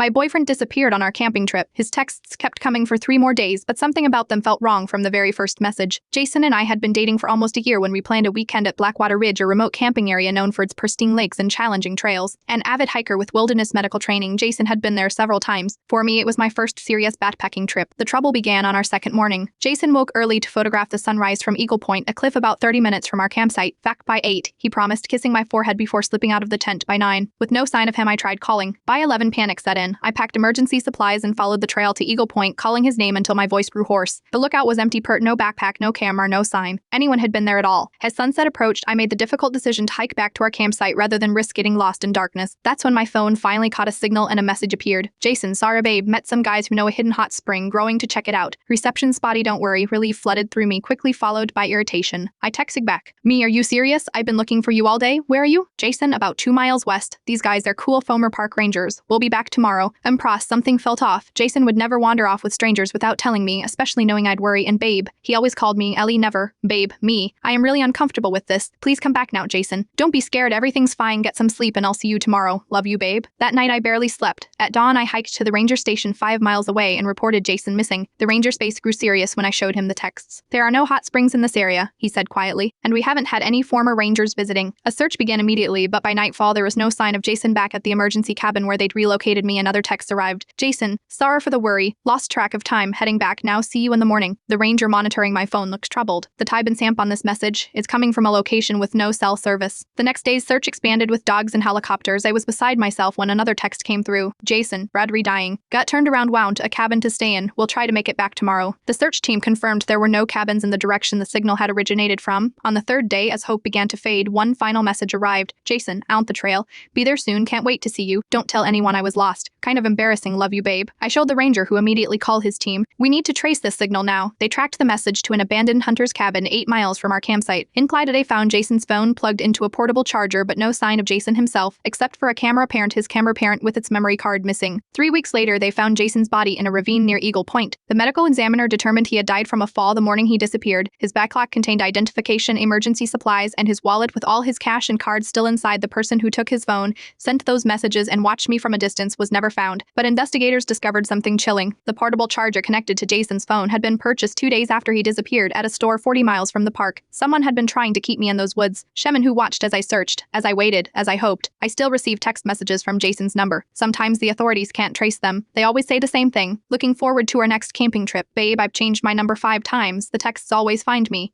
My boyfriend disappeared on our camping trip. His texts kept coming for 3 more days, but something about them felt wrong from the very first message. Jason and I had been dating for almost a year when we planned a weekend at Blackwater Ridge, a remote camping area known for its pristine lakes and challenging trails. An avid hiker with wilderness medical training, Jason had been there several times. For me, it was my first serious backpacking trip. The trouble began on our second morning. Jason woke early to photograph the sunrise from Eagle Point, a cliff about 30 minutes from our campsite. Back by 8, he promised, kissing my forehead before slipping out of the tent by 9. With no sign of him, I tried calling. By 11, panic set in. I packed emergency supplies and followed the trail to Eagle Point, calling his name until my voice grew hoarse. The lookout was empty, no backpack, no camera, no sign. Anyone had been there at all. As sunset approached, I made the difficult decision to hike back to our campsite rather than risk getting lost in darkness. That's when my phone finally caught a signal and a message appeared. Jason, sorry babe, met some guys who know a hidden hot spring, growing to check it out. Reception spotty, don't worry. Relief flooded through me, quickly followed by irritation. I texted back. Me, are you serious? I've been looking for you all day. Where are you? Jason, about 2 miles west. These guys, they're cool Fomer Park Rangers. We'll be back tomorrow. Pros, something felt off. Jason would never wander off with strangers without telling me, especially knowing I'd worry, and babe. He always called me Ellie, never. Babe, me. I am really uncomfortable with this. Please come back now, Jason. Don't be scared, everything's fine. Get some sleep and I'll see you tomorrow. Love you, babe. That night I barely slept. At dawn I hiked to the ranger station 5 miles away and reported Jason missing. The ranger's face grew serious when I showed him the texts. There are no hot springs in this area, he said quietly, and we haven't had any former rangers visiting. A search began immediately, but by nightfall there was no sign of Jason back at the emergency cabin where they'd relocated me, and other texts arrived. Jason, sorry for the worry. Lost track of time, heading back now, see you in the morning. The ranger monitoring my phone looked troubled. The timestamp on this message is coming from a location with no cell service. The next day's search expanded with dogs and helicopters. I was beside myself when another text came through. Jason, Bradbury dying. Got turned around, wound, a cabin to stay in. We'll try to make it back tomorrow. The search team confirmed there were no cabins in the direction the signal had originated from. On the third day, as hope began to fade, one final message arrived. Jason, out the trail. Be there soon, can't wait to see you. Don't tell anyone I was lost. Kind of embarrassing, love you, babe. I showed the ranger, who immediately called his team. We need to trace this signal now. They tracked the message to an abandoned hunter's cabin 8 miles from our campsite. In Clyde, they found Jason's phone plugged into a portable charger, but no sign of Jason himself, except for his camera parent with its memory card missing. 3 weeks later, they found Jason's body in a ravine near Eagle Point. The medical examiner determined he had died from a fall the morning he disappeared. His backpack contained identification, emergency supplies, and his wallet with all his cash and cards still inside. The person who took his phone, sent those messages, and watched me from a distance was never found. But investigators discovered something chilling. The portable charger connected to Jason's phone had been purchased 2 days after he disappeared at a store 40 miles from the park. Someone had been trying to keep me in those woods. Shemin, who watched as I searched, as I waited, as I hoped. I still received text messages from Jason's number. Sometimes the authorities can't trace them. They always say the same thing. Looking forward to our next camping trip. Babe, I've changed my number 5 times. The texts always find me.